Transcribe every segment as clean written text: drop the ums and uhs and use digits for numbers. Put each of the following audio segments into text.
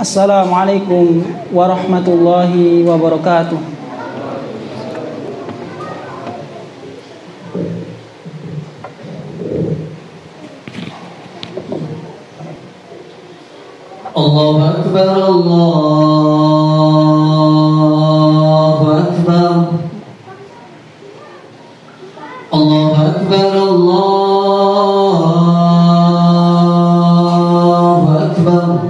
Assalamualaikum warahmatullahi wabarakatuh. Allahu Akbar, Allahu Akbar, Allahu Akbar, Allahu Akbar.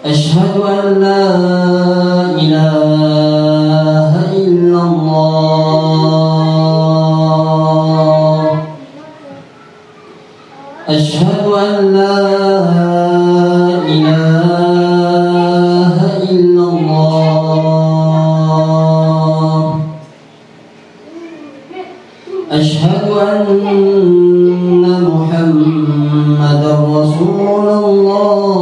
Asyhadu an la ilaha illallah. Asyhadu an la ilaha illallah. Asyhadu anna Muhammadar Rasulullah.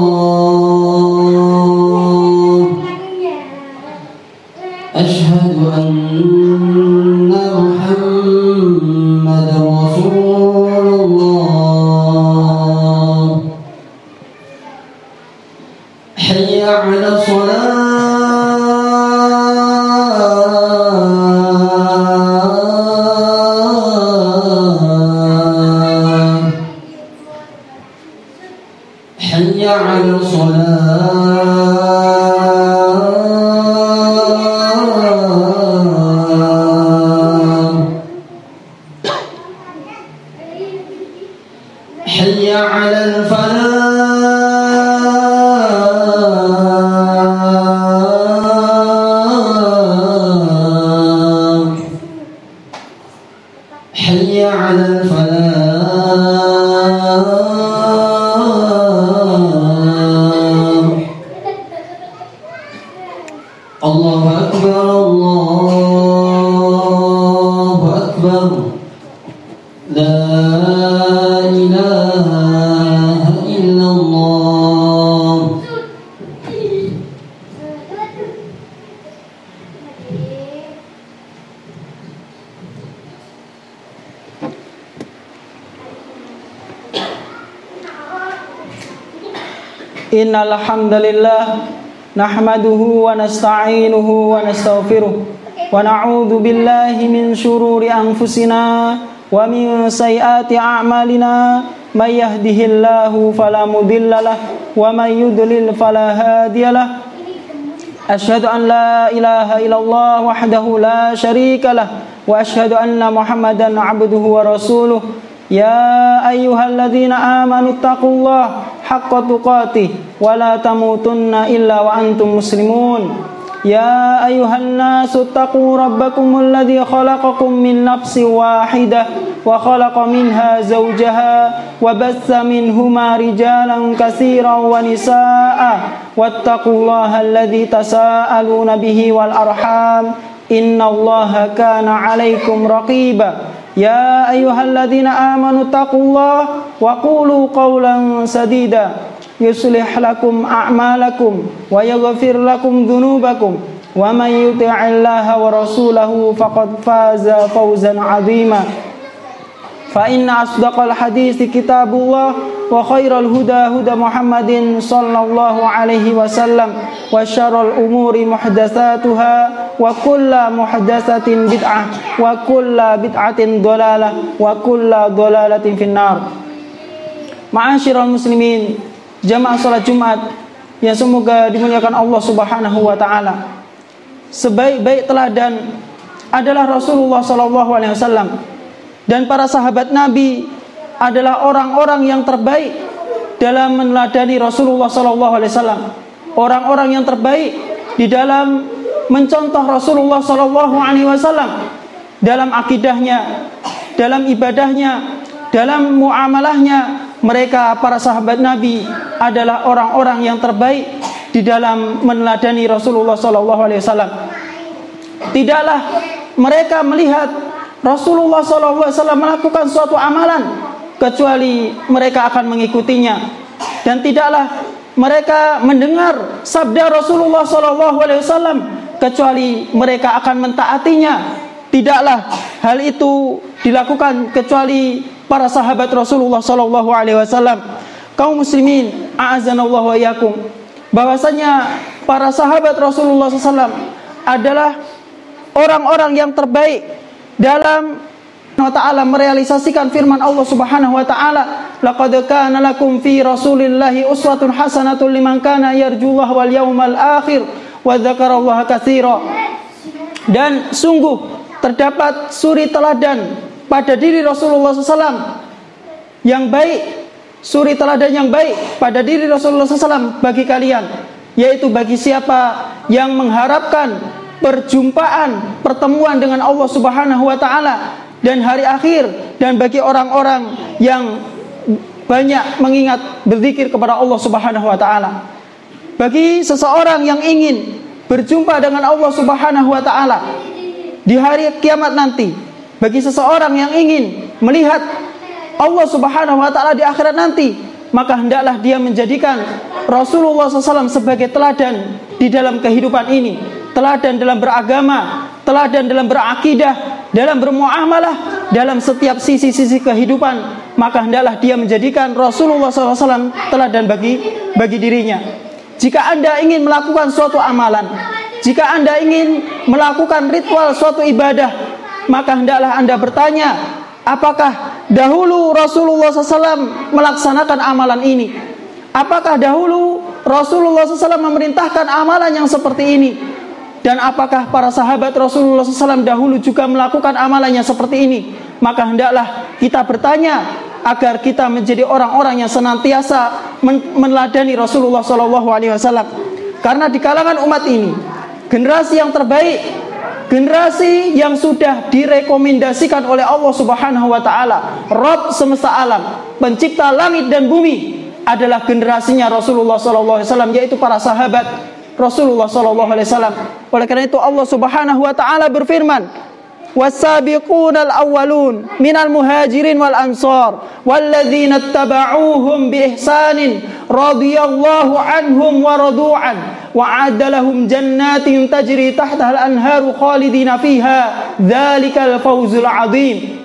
Asyhadu anna Muhammadar Rasulullah. Hayya 'ala shalah. Hayya 'ala shalah. Hayya 'alal falah. Hayya 'alal falah. Allahu Akbar, Allahu Akbar. La ilaha illallah. Innal hamdalillah nahmaduhu wa nasta'inuhu wa nastaghfiruh wa na'udzu billahi min shururi anfusina wa min sayyiati a'malina may yahdihillahu fala mudhillalah wa may yudlil fala hadiyalah. Asyhadu an la ilaha illallah wahdahu la syarikalah wa asyhadu anna Muhammadan 'abduhu wa rasuluh. Ya ayyuhalladzina amanu taqullaha haqqa tuqatih wa la tamutunna illa wa antum muslimun. Ya ayyuhan nasu taqu rabbakumul ladzi khalaqakum min nafsin wahidah wa khalaqa minha zawjaha wa bassa minhuma rijalan katsiran wa nisaa'a wattaqullaha alladzi tasaaluna bihi wal arham innallaha kana 'alaikum raqiba. Ya ayyuhalladzina amanu taqullaha wa qulu qawlan sadida yuslih lakum a'malakum wa yaghfir lakum dhunubakum wa may yuti'illaha wa rasulahu faqad faza fawzan 'azima. Fa inna asdaqal haditsi kitabullah wa khairal huda huda Muhammadin sallallahu alaihi wasallam wa syarrul umuri muhdatsatuha wa kullu muhdatsatin bid'ah wa kullu bid'atin dhalalah wa kullu dhalalatin finnar. Ma'asyiral muslimin, jamaah salat Jumat yang semoga dimuliakan Allah Subhanahu wa taala. Sebaik-baik teladan adalah Rasulullah sallallahu alaihi wasallam, dan para sahabat Nabi adalah orang-orang yang terbaik dalam meneladani Rasulullah sallallahu alaihi wasallam. Orang-orang yang terbaik di dalam mencontoh Rasulullah sallallahu alaihi wasallam dalam akidahnya, dalam ibadahnya, dalam muamalahnya. Mereka para sahabat Nabi adalah orang-orang yang terbaik di dalam meneladani Rasulullah sallallahu alaihi wasallam. Tidaklah mereka melihat Rasulullah sallallahu alaihi wasallam melakukan suatu amalan kecuali mereka akan mengikutinya, dan tidaklah mereka mendengar sabda Rasulullah sallallahu alaihi wasallam kecuali mereka akan mentaatinya. Tidaklah hal itu dilakukan kecuali para sahabat Rasulullah sallallahu alaihi wasallam. Kaum muslimin, a'azanallahu wa iyyakum, bahwasanya para sahabat Rasulullah SAW adalah orang-orang yang terbaik dalam Ta'ala merealisasikan firman Allah Subhanahu wa taala, laqad kana lakum fi rasulillahi uswatun hasanatun liman kana yarjullaha wal yawmal akhir wa dzakarallaha katsira. Dan sungguh terdapat suri teladan pada diri Rasulullah SAW yang baik, suri teladan yang baik pada diri Rasulullah SAW bagi kalian, yaitu bagi siapa yang mengharapkan perjumpaan, pertemuan dengan Allah Subhanahu wa taala dan hari akhir, dan bagi orang-orang yang banyak mengingat berzikir kepada Allah Subhanahu wa taala. Bagi seseorang yang ingin berjumpa dengan Allah Subhanahu wa taala di hari kiamat nanti, bagi seseorang yang ingin melihat Allah Subhanahu wa taala di akhirat nanti, maka hendaklah dia menjadikan Rasulullah SAW sebagai teladan di dalam kehidupan ini, teladan dalam beragama, teladan dalam berakidah, dalam bermuamalah, dalam setiap sisi-sisi kehidupan. Maka hendaklah dia menjadikan Rasulullah SAW teladan bagi dirinya. Jika Anda ingin melakukan suatu amalan, jika Anda ingin melakukan ritual suatu ibadah, maka hendaklah Anda bertanya, apakah dahulu Rasulullah SAW melaksanakan amalan ini? Apakah dahulu Rasulullah SAW memerintahkan amalan yang seperti ini? Dan apakah para sahabat Rasulullah SAW dahulu juga melakukan amalannya seperti ini? Maka hendaklah kita bertanya agar kita menjadi orang-orang yang senantiasa meneladani Rasulullah SAW. Karena di kalangan umat ini, generasi yang terbaik, generasi yang sudah direkomendasikan oleh Allah Subhanahu wa taala, Rabb semesta alam, pencipta langit dan bumi, adalah generasinya Rasulullah SAW, yaitu para sahabat Rasulullah SAW. Oleh karena itu Allah Subhanahu wa taala berfirman, was-sabiqunal awwalun minal muhajirin wal ansar walladzina ittaba'uuhum bi ihsanin radhiyallahu anhum wa radu'an wa'adda lahum jannatin tajri tahtaha al-anharu khalidina fiha dzalikal fawzul 'adzim.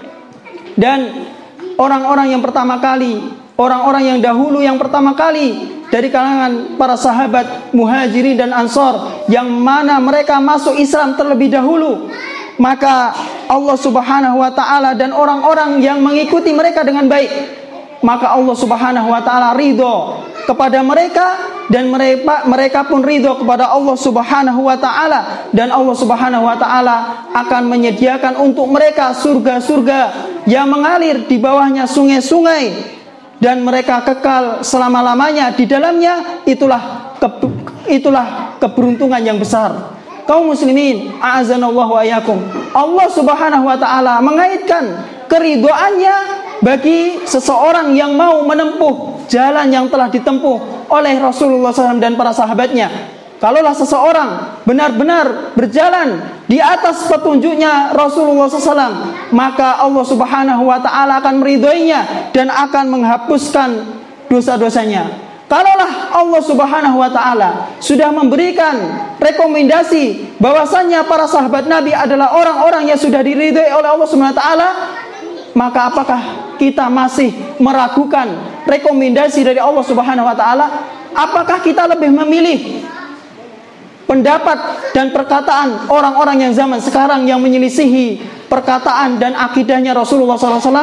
Dan orang-orang yang pertama kali, orang-orang yang dahulu yang pertama kali dari kalangan para sahabat muhajirin dan ansar, yang mana mereka masuk Islam terlebih dahulu, maka Allah Subhanahu wa taala dan orang-orang yang mengikuti mereka dengan baik, maka Allah Subhanahu wa taala ridho kepada mereka, dan mereka pun ridho kepada Allah Subhanahu wa taala, dan Allah Subhanahu wa taala akan menyediakan untuk mereka surga-surga yang mengalir di bawahnya sungai-sungai, dan mereka kekal selama-lamanya di dalamnya. Itulah keberuntungan yang besar. Kaum muslimin, a'azanallahu wa iyyakum, Allah Subhanahu wa taala mengaitkan keridhoannya bagi seseorang yang mau menempuh jalan yang telah ditempuh oleh Rasulullah SAW dan para sahabatnya. Kalaulah seseorang benar-benar berjalan di atas petunjuknya Rasulullah SAW, maka Allah Subhanahu wa ta'ala akan meridhoinya dan akan menghapuskan dosa-dosanya. Kalaulah Allah Subhanahu wa ta'ala sudah memberikan rekomendasi bahwasannya para sahabat Nabi adalah orang-orang yang sudah diridhoi oleh Allah Subhanahu wa ta'ala, maka apakah kita masih meragukan rekomendasi dari Allah Subhanahu wa ta'ala? Apakah kita lebih memilih pendapat dan perkataan orang-orang yang zaman sekarang yang menyelisihi perkataan dan akidahnya Rasulullah SAW?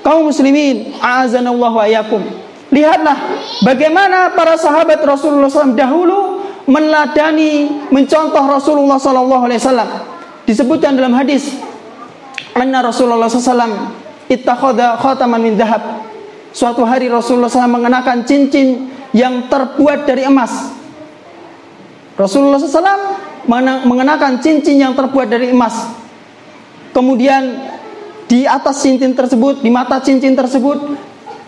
Kaum muslimin, a'azanallahu wa iyyakum, lihatlah bagaimana para sahabat Rasulullah SAW dahulu meneladani, mencontoh Rasulullah SAW. Disebutkan dalam hadis, anna Rasulullah SAW ittakhadha khataman min dhahab. Suatu hari Rasulullah SAW mengenakan cincin yang terbuat dari emas. Rasulullah SAW mengenakan cincin yang terbuat dari emas. Kemudian di atas cincin tersebut, di mata cincin tersebut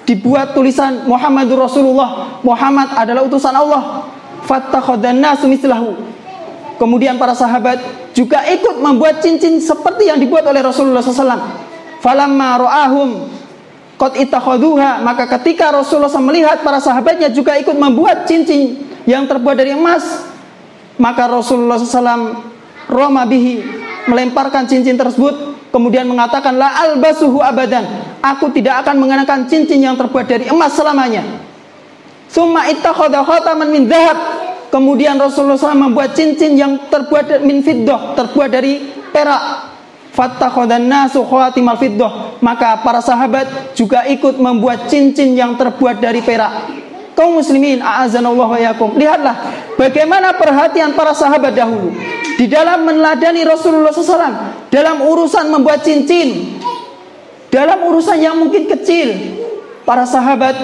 dibuat tulisan Muhammadur Rasulullah, Muhammad adalah utusan Allah. Fattakhadhan nasu mislahu. Kemudian para sahabat juga ikut membuat cincin seperti yang dibuat oleh Rasulullah SAW. Falamma ra'ahum qad ittakhadhuha, maka ketika Rasulullah SAW melihat para sahabatnya juga ikut membuat cincin yang terbuat dari emas, maka Rasulullah SAW roma bihi, melemparkan cincin tersebut, kemudian mengatakan la albasuhu abadan, aku tidak akan mengenakan cincin yang terbuat dari emas selamanya. Summa ittakhadha khataman min dzahab. Kemudian Rasulullah SAW membuat cincin yang terbuat min fiddah, terbuat dari perak. Fattakhadhan nasu khatimal fiddah. Maka para sahabat juga ikut membuat cincin yang terbuat dari perak. Kaum muslimin, a'azanallahu wa iyyakum. Lihatlah bagaimana perhatian para sahabat dahulu di dalam meneladani Rasulullah SAW dalam urusan membuat cincin. Dalam urusan yang mungkin kecil, para sahabat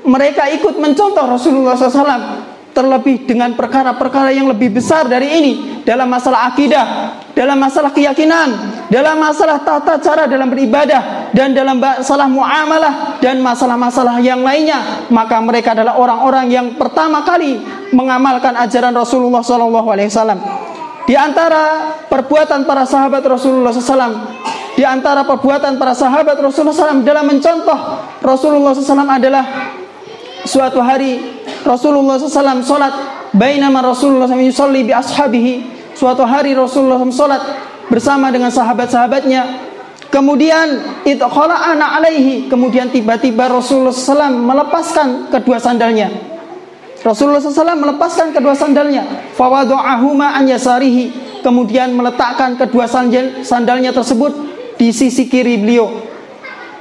mereka ikut mencontoh Rasulullah SAW. Terlebih dengan perkara-perkara yang lebih besar dari ini, dalam masalah akidah, dalam masalah keyakinan, dalam masalah tata cara dalam beribadah, dan dalam masalah muamalah, dan masalah-masalah yang lainnya. Maka mereka adalah orang-orang yang pertama kali mengamalkan ajaran Rasulullah SAW. Di antara perbuatan para sahabat Rasulullah SAW, di antara perbuatan para sahabat Rasulullah SAW dalam mencontoh Rasulullah SAW adalah suatu hari Rasulullah SAW sholat, bainama Rasulullah SAW yusalli bi ashabihi. Suatu hari Rasulullah SAW sholat bersama dengan sahabat-sahabatnya. Kemudian idkhala'ana alaihi. Kemudian tiba-tiba Rasulullah SAW melepaskan kedua sandalnya. Rasulullah SAW melepaskan kedua sandalnya. Fawadu'ahuma an yasarihi. Kemudian meletakkan kedua sandalnya tersebut di sisi kiri beliau.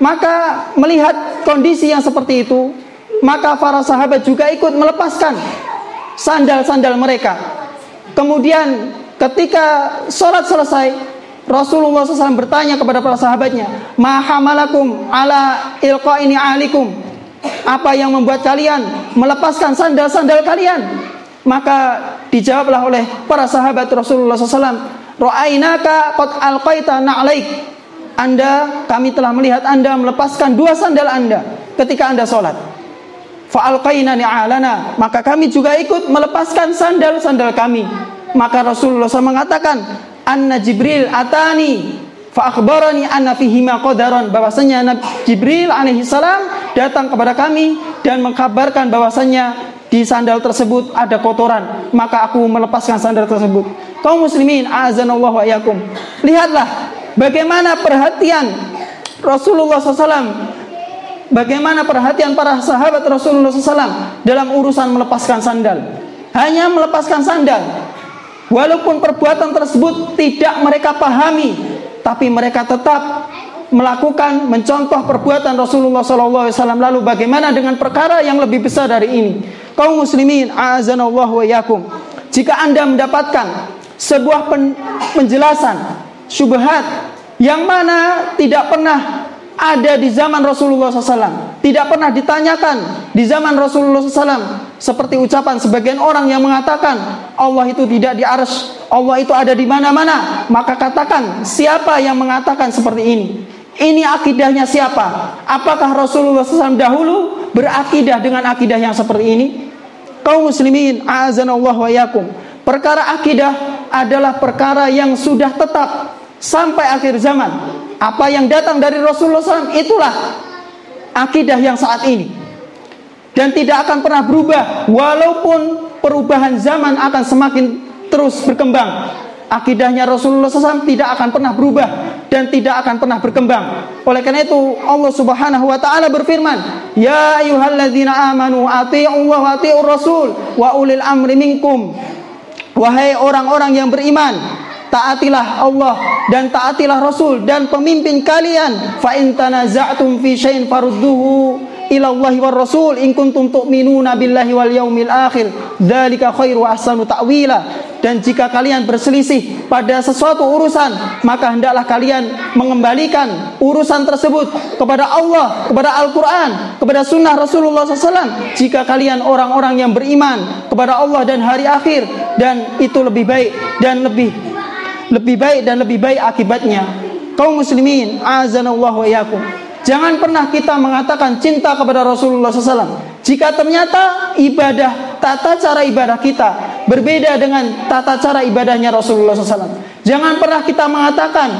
Maka melihat kondisi yang seperti itu, maka para sahabat juga ikut melepaskan sandal-sandal mereka. Kemudian ketika sholat selesai, Rasulullah SAW bertanya kepada para sahabatnya, ma hamalakum ala ilqa'ini ahlikum. Apa yang membuat kalian melepaskan sandal-sandal kalian? Maka dijawablah oleh para sahabat Rasulullah SAW, ra'ainaka qad alqaita na'laik. Kami telah melihat Anda melepaskan dua sandal Anda ketika Anda sholat. Fa'alqaina ni'alana. Maka kami juga ikut melepaskan sandal-sandal kami. Maka Rasulullah SAW mengatakan, anna Jibril atani fa'akhbarani anna fihima qadaran. Bahwasanya Jibril alaihi salam datang kepada kami dan mengkabarkan bahwasanya di sandal tersebut ada kotoran. Maka aku melepaskan sandal tersebut. Kaum muslimin, a'azanallahu wa iyyakum. Lihatlah bagaimana perhatian Rasulullah SAW, bagaimana perhatian para sahabat Rasulullah SAW dalam urusan melepaskan sandal. Hanya melepaskan sandal. Walaupun perbuatan tersebut tidak mereka pahami, tapi mereka tetap melakukan, mencontoh perbuatan Rasulullah SAW. Lalu bagaimana dengan perkara yang lebih besar dari ini? Kaum muslimin, a'azanallahu wa iyyakum. Jika Anda mendapatkan sebuah penjelasan syubhat yang mana tidak pernah ada di zaman Rasulullah SAW, tidak pernah ditanyakan di zaman Rasulullah SAW, seperti ucapan sebagian orang yang mengatakan Allah itu tidak di arsy, Allah itu ada di mana-mana. Maka katakan, siapa yang mengatakan seperti ini? Ini akidahnya siapa? Apakah Rasulullah SAW dahulu berakidah dengan akidah yang seperti ini? Kaum muslimin, a'azanallahu wa iyyakum. Perkara akidah adalah perkara yang sudah tetap sampai akhir zaman. Apa yang datang dari Rasulullah SAW itulah akidah yang saat ini, dan tidak akan pernah berubah. Walaupun perubahan zaman akan semakin terus berkembang, akidahnya Rasulullah SAW tidak akan pernah berubah dan tidak akan pernah berkembang. Oleh karena itu Allah Subhanahu wa taala berfirman, ya ayyuhalladzina amanu athi'ullaha wa athi'ur rasul wa ulil amri minkum. Wahai orang-orang yang beriman, taatilah Allah dan taatilah Rasul dan pemimpin kalian. Fa in tanaza'tum fi syai'in farudduhu ila Allahi war Rasul in kuntum tu'minuna billahi wal yaumil akhir. Dzalika khairu wa ahsanu ta'wila. Dan jika kalian berselisih pada sesuatu urusan, maka hendaklah kalian mengembalikan urusan tersebut kepada Allah, kepada Al-Quran, kepada sunnah Rasulullah SAW. Jika kalian orang-orang yang beriman kepada Allah dan hari akhir, dan itu lebih baik dan lebih baik akibatnya. Kaum muslimin, azanallahu wa iyyakum. Jangan pernah kita mengatakan cinta kepada Rasulullah SAW jika ternyata ibadah, tata cara ibadah kita berbeda dengan tata cara ibadahnya Rasulullah SAW. Jangan pernah kita mengatakan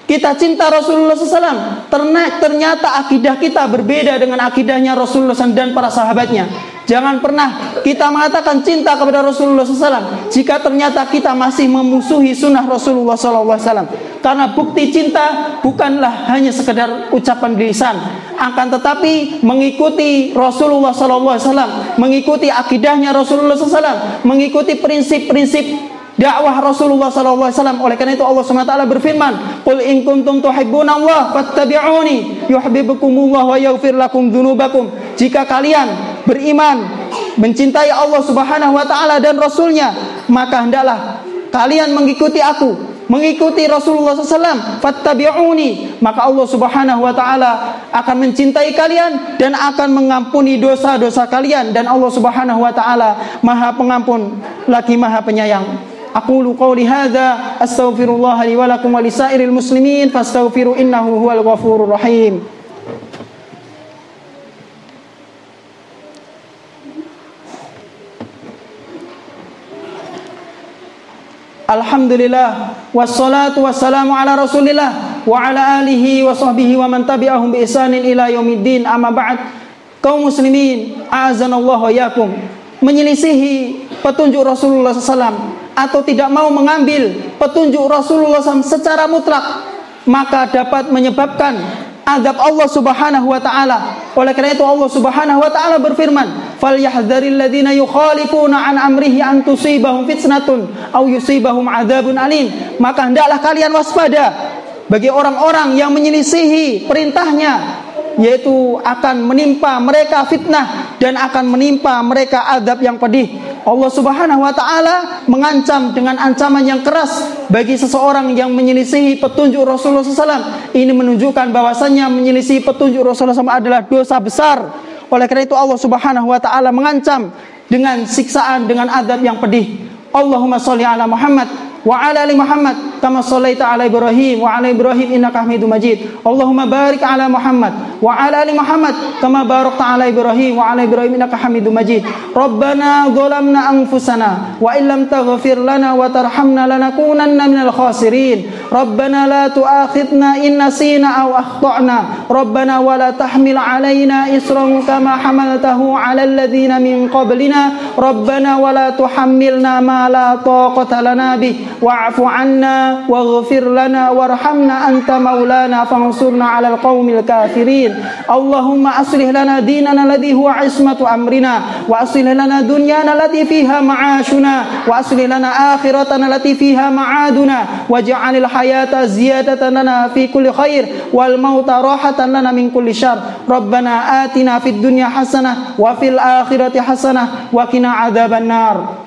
kita cinta Rasulullah SAW ternyata akidah kita berbeda dengan akidahnya Rasulullah SAW dan para sahabatnya. Jangan pernah kita mengatakan cinta kepada Rasulullah SAW jika ternyata kita masih memusuhi sunnah Rasulullah SAW. Karena bukti cinta bukanlah hanya sekedar ucapan lisan, akan tetapi mengikuti Rasulullah SAW, mengikuti akidahnya Rasulullah SAW, mengikuti prinsip-prinsip dakwah Rasulullah SAW. Oleh karena itu Allah SWT berfirman, "Qul in kuntum tuhibbunallah fattabi'uni yuhibbukumullah wa yaghfir lakum dzunubakum." Jika kalian beriman, mencintai Allah Subhanahu wa taala dan Rasulnya, maka hendaklah kalian mengikuti aku, mengikuti Rasulullah SAW. Fattabi'uni, maka Allah Subhanahu wa taala akan mencintai kalian dan akan mengampuni dosa-dosa kalian, dan Allah Subhanahu wa taala Maha Pengampun lagi Maha Penyayang. Aqulu qawli hadza astaghfirullah li wa lakum wa lisairil muslimin fastaghfiru innahu huwal ghafurur rahim. Alhamdulillah wassalatu wassalamu ala Rasulillah wa ala alihi wa sahbihi wa man tabi'ahum bi ihsanin ila yaumiddin. Amma ba'd. Kaum muslimin, a'azanallahu wa iyyakum. Menyelisihi petunjuk Rasulullah SAW atau tidak mau mengambil petunjuk Rasulullah SAW secara mutlak, maka dapat menyebabkan azab Allah Subhanahu wa taala. Oleh karena itu Allah Subhanahu wa taala berfirman, "Falyahdharil ladzina yukhalifuna an amrihi an tusibahum fitnatun aw yusibahum adzabun alim." Maka hendaklah kalian waspada bagi orang-orang yang menyelisihi perintahnya, yaitu akan menimpa mereka fitnah dan akan menimpa mereka azab yang pedih. Allah Subhanahu wa taala mengancam dengan ancaman yang keras bagi seseorang yang menyelisihi petunjuk Rasulullah SAW. Ini menunjukkan bahwasannya menyelisihi petunjuk Rasulullah SAW adalah dosa besar. Oleh karena itu Allah Subhanahu wa taala mengancam dengan siksaan, dengan azab yang pedih. Allahumma sholli ala Muhammad wa ala ali Muhammad kama shallaita ala Ibrahim wa ala Ibrahim innaka Hamidum Majid. Allahumma barik ala Muhammad wa ala ali Muhammad kama barakta ala Ibrahim wa ala Ibrahim innaka Hamidum Majid. Rabbana zalamna anfusana wa illam taghfir lana wa tarhamna lanakunanna minal khasirin. Rabbana la tu'akhidna in nasina aw akhtana. Rabbana wa la tahmil alaina isran kama hamaltahu ala alladhina min qablina. Rabbana wa la tuhammilna ma la taqata lana bih. Wa'fu anna waghfir lana warhamna anta maulana fansurna 'alal qaumil kafirin. Allahumma aslih lana dinana alladhi huwa 'ismatu amrina wa aslih lana dunyana allati fiha ma'ashuna wa aslih lana akhiratana allati fiha ma'aduna waj'alil hayata ziyadatan lana fi kulli khair wal mauta rahatan lana min kulli syarr. Rabbana atina fid dunya hasanah wa fil akhirati hasanah wa qina adzabannar.